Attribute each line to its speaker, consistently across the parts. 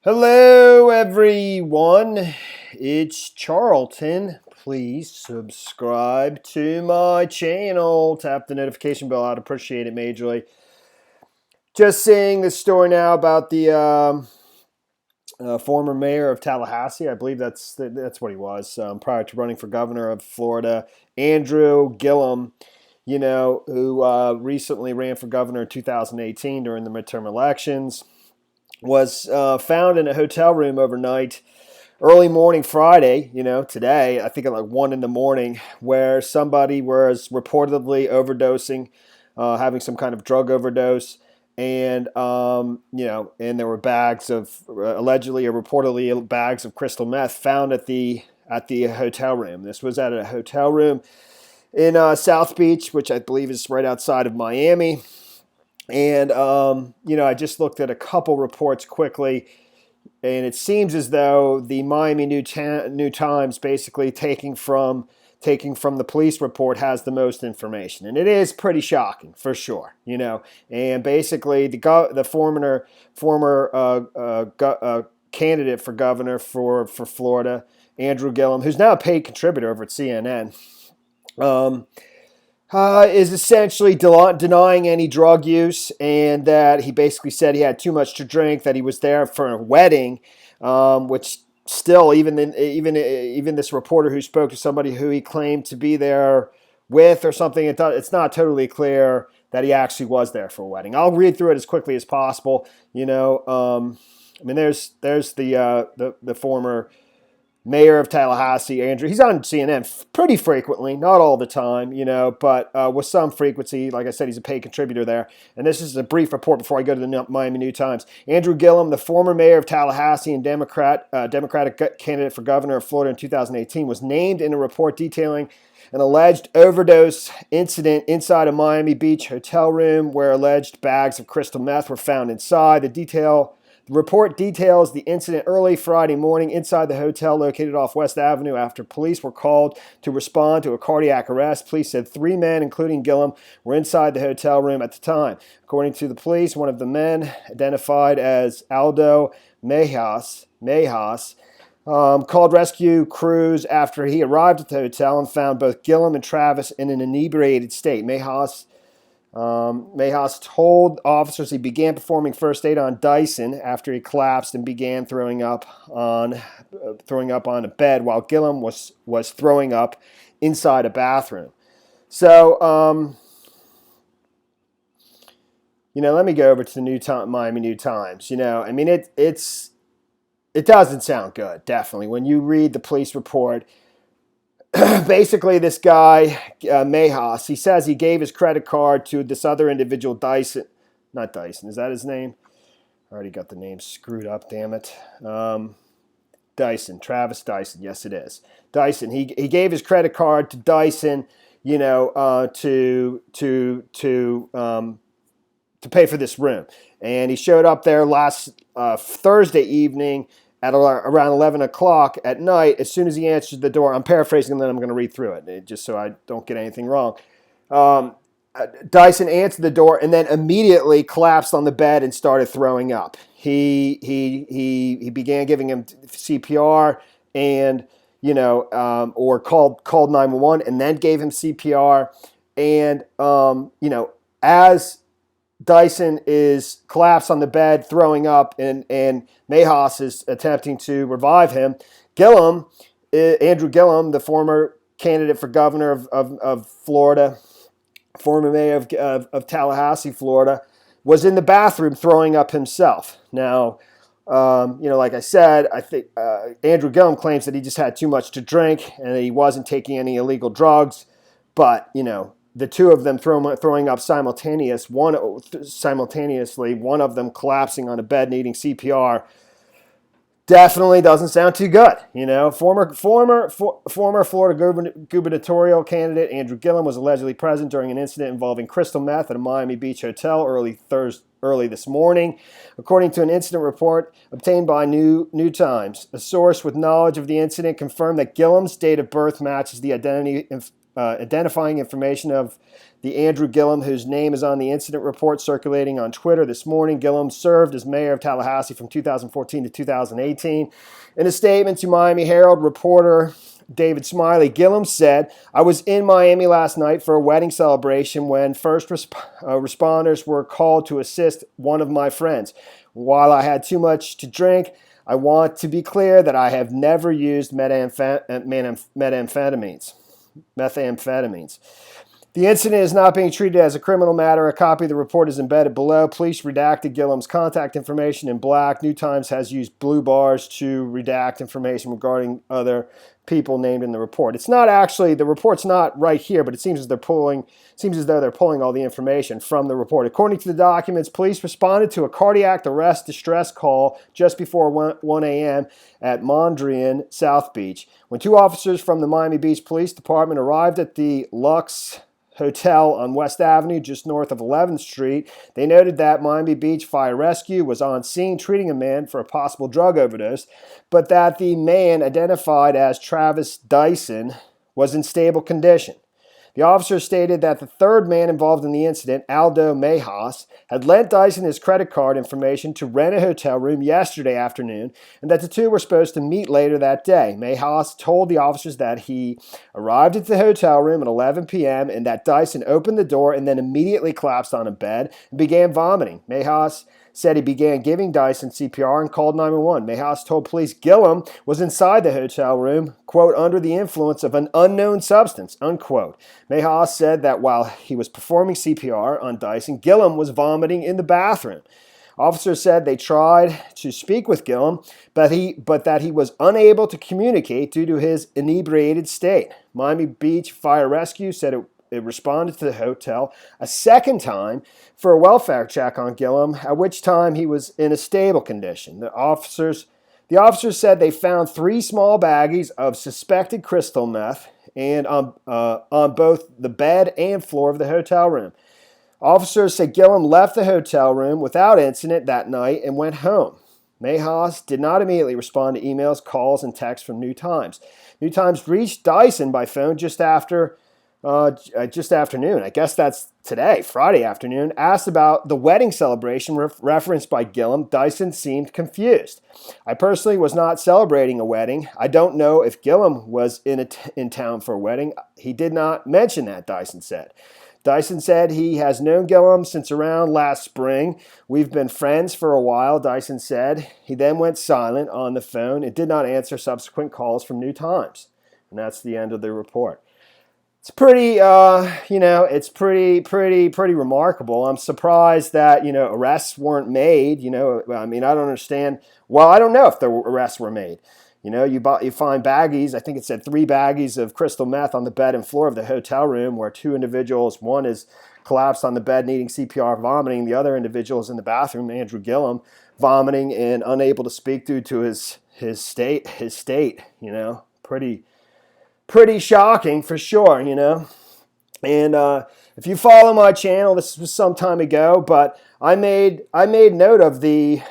Speaker 1: Hello, everyone. It's Charlton. Please subscribe to my channel. Tap the notification bell. I'd appreciate it majorly. Just seeing the story now about the former mayor of Tallahassee. I believe that's what he was prior to running for governor of Florida, Andrew Gillum. Who recently ran for governor in 2018 during the midterm elections. Was found in a hotel room overnight, early morning Friday, today, I think at like 1 in the morning, where somebody was reportedly overdosing, having some kind of drug overdose. And, and there were bags of, allegedly or reportedly, bags of crystal meth found at the hotel room. This was at a hotel room in South Beach, which I believe is right outside of Miami. And, I just looked at a couple reports quickly, and it seems as though the Miami New Times, basically taking from the police report, has the most information. And it is pretty shocking, for sure, And basically, the former candidate for governor for Florida, Andrew Gillum, who's now a paid contributor over at CNN, is essentially denying any drug use, and that he basically said he had too much to drink, that he was there for a wedding, which still, even this reporter who spoke to somebody who he claimed to be there with or something, it's not totally clear that he actually was there for a wedding. I'll read through it as quickly as possible. There's the former mayor of Tallahassee, Andrew. He's on CNN pretty frequently, not all the time, but with some frequency. Like I said, he's a paid contributor there. And this is a brief report before I go to the Miami New Times. Andrew Gillum, the former mayor of Tallahassee and Democratic candidate for governor of Florida in 2018, was named in a report detailing an alleged overdose incident inside a Miami Beach hotel room where alleged bags of crystal meth were found inside. The report details the incident early Friday morning inside the hotel located off West Avenue after police were called to respond to a cardiac arrest. Police said 3 men, including Gillum, were inside the hotel room at the time. According to the police, one of the men, identified as Aldo Mejas, called rescue crews after he arrived at the hotel and found both Gillum and Travis in an inebriated state. Mejas told officers he began performing first aid on Dyson after he collapsed and began throwing up on a bed, while Gillum was throwing up inside a bathroom. So, let me go over to the Miami New Times. It doesn't sound good, definitely. When you read the police report, basically, this guy, Mejas, he says he gave his credit card to this other individual, Dyson. Not Dyson, is that his name? I already got the name screwed up, damn it. Dyson, Travis Dyson, yes it is. Dyson, he gave his credit card to Dyson, to pay for this room. And he showed up there last Thursday evening at around 11 o'clock at night. As soon as he answered the door, I'm paraphrasing and then I'm going to read through it just so I don't get anything wrong. Dyson answered the door and then immediately collapsed on the bed and started throwing up. He began giving him CPR and, or called 911 and then gave him CPR. And, as Dyson is collapsed on the bed, throwing up, and Mejas is attempting to revive him. Andrew Gillum, the former candidate for governor of Florida, former mayor of Tallahassee, Florida, was in the bathroom throwing up himself. Now, like I said, I think Andrew Gillum claims that he just had too much to drink and that he wasn't taking any illegal drugs, but, the two of them throwing up simultaneously, one of them collapsing on a bed needing CPR, definitely doesn't sound too good. Former Florida gubernatorial candidate Andrew Gillum was allegedly present during an incident involving crystal meth at a Miami Beach hotel early this morning. According to an incident report obtained by New Times, a source with knowledge of the incident confirmed that Gillum's date of birth matches the identity identifying information of the Andrew Gillum, whose name is on the incident report circulating on Twitter this morning. Gillum served as mayor of Tallahassee from 2014 to 2018. In a statement to Miami Herald reporter David Smiley, Gillum said, "I was in Miami last night for a wedding celebration when first responders were called to assist one of my friends. While I had too much to drink, I want to be clear that I have never used methamphetamines. The incident is not being treated as a criminal matter. A copy of the report is embedded below. Police redacted Gillum's contact information in black. New Times has used blue bars to redact information regarding other people named in the report." It's not actually, the report's not right here, but it seems as though they're pulling all the information from the report. According to the documents, police responded to a cardiac arrest distress call just before 1 a.m. at Mondrian, South Beach. When two officers from the Miami Beach Police Department arrived at the Lux Hotel on West Avenue, just north of 11th Street, they noted that Miami Beach Fire Rescue was on scene treating a man for a possible drug overdose, but that the man, identified as Travis Dyson, was in stable condition. The officer stated that the third man involved in the incident, Aldo Mejas, had lent Dyson his credit card information to rent a hotel room yesterday afternoon, and that the two were supposed to meet later that day. Mejas told the officers that he arrived at the hotel room at 11 p.m. and that Dyson opened the door and then immediately collapsed on a bed and began vomiting. Mejas said he began giving Dyson CPR and called 911. Mejas told police Gillum was inside the hotel room, quote, under the influence of an unknown substance, unquote. Mejas said that while he was performing CPR on Dyson, Gillum was vomiting in the bathroom. Officers said they tried to speak with Gillum, but that he was unable to communicate due to his inebriated state. Miami Beach Fire Rescue said it responded to the hotel a second time for a welfare check on Gillum, at which time he was in a stable condition. The officers said they found 3 small baggies of suspected crystal meth and on both the bed and floor of the hotel room. Officers said Gillum left the hotel room without incident that night and went home. Mejas did not immediately respond to emails, calls, and texts from New Times. New Times reached Dyson by phone just afternoon, I guess that's today, Friday afternoon, asked about the wedding celebration referenced by Gillum. Dyson seemed confused. "I personally was not celebrating a wedding. I don't know if Gillum was in town for a wedding. He did not mention that," Dyson said. Dyson said he has known Gillum since around last spring. "We've been friends for a while," Dyson said. He then went silent on the phone and did not answer subsequent calls from New Times. And that's the end of the report. It's pretty, it's pretty remarkable. I'm surprised that, arrests weren't made. I don't understand. Well, I don't know if the arrests were made. You find baggies, I think it said 3 baggies of crystal meth on the bed and floor of the hotel room where 2 individuals, one is collapsed on the bed needing CPR vomiting. The other individual is in the bathroom, Andrew Gillum, vomiting and unable to speak due to his state, pretty shocking for sure, And if you follow my channel, this was some time ago, but I made note of the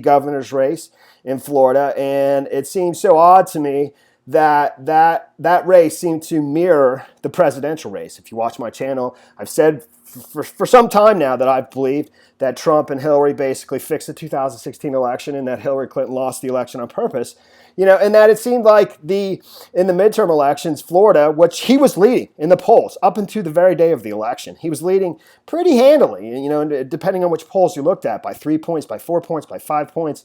Speaker 1: governor's race in Florida, and it seems so odd to me that race seemed to mirror the presidential race. If you watch my channel, I've said for some time now that I believe that Trump and Hillary basically fixed the 2016 election and that Hillary Clinton lost the election on purpose. And that it seemed like in the midterm elections, Florida, which he was leading in the polls up until the very day of the election, he was leading pretty handily, depending on which polls you looked at, by 3 points, by 4 points, by 5 points,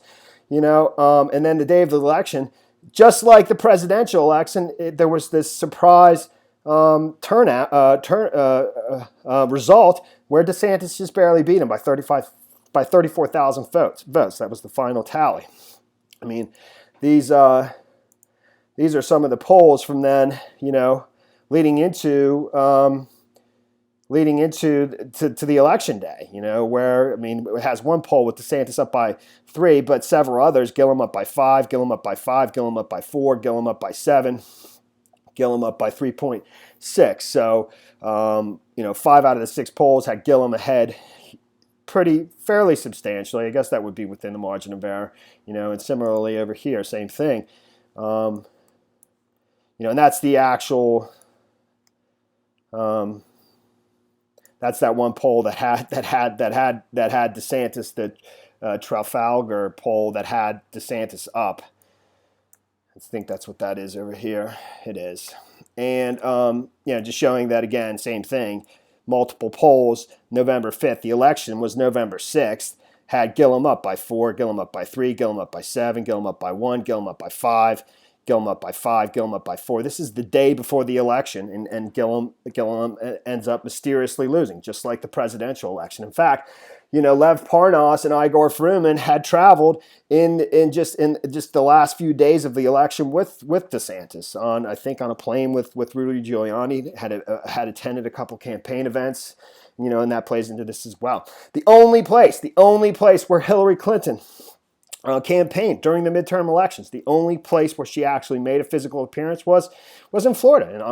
Speaker 1: and then the day of the election, just like the presidential election, there was this surprise result where DeSantis just barely beat him by 34,000 votes. That was the final tally. I mean, these are some of the polls from then, leading into the election day, where, it has one poll with DeSantis up by 3, but several others, Gillum up by 5, Gillum up by 5, Gillum up by 4, Gillum up by 7, Gillum up by 3.6. So, 5 out of the 6 polls had Gillum ahead fairly substantially. I guess that would be within the margin of error, and similarly over here, same thing. And that's the actual That's that one poll that had DeSantis, the Trafalgar poll that had DeSantis up. I think that's what that is over here. It is. And, just showing that again, same thing. Multiple polls, November 5th. The election was November 6th. Had Gillum up by 4, Gillum up by 3, Gillum up by 7, Gillum up by 1, Gillum up by 5, Gillum up by 5, Gillum up by 4. This is the day before the election, and Gillum ends up mysteriously losing, just like the presidential election. In fact, Lev Parnas and Igor Fruman had traveled in just the last few days of the election with DeSantis on a plane with Rudy Giuliani, had attended a couple campaign events, and that plays into this as well. The only place where Hillary Clinton campaigned during the midterm elections, the only place where she actually made a physical appearance was in Florida, and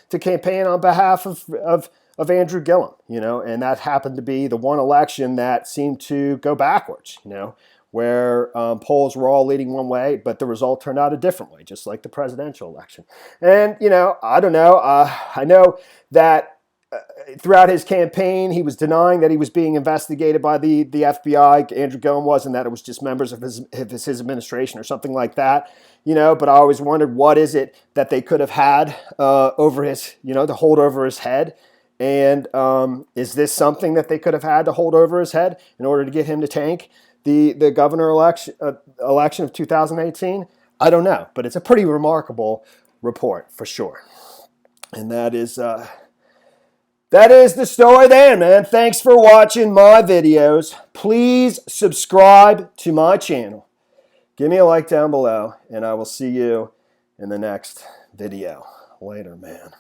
Speaker 1: to campaign on behalf of Andrew Gillum, and that happened to be the one election that seemed to go backwards, where polls were all leading one way, but the result turned out a different way, just like the presidential election. And, I don't know. I know that throughout his campaign, he was denying that he was being investigated by the FBI. Andrew Gillum was, and that it was just members of his administration or something like that. But I always wondered, what is it that they could have had over his, to hold over his head? And is this something that they could have had to hold over his head in order to get him to tank the governor election of 2018? I don't know, but it's a pretty remarkable report for sure. And that is the story there, man. Thanks for watching my videos. Please subscribe to my channel. Give me a like down below, and I will see you in the next video. Later, man.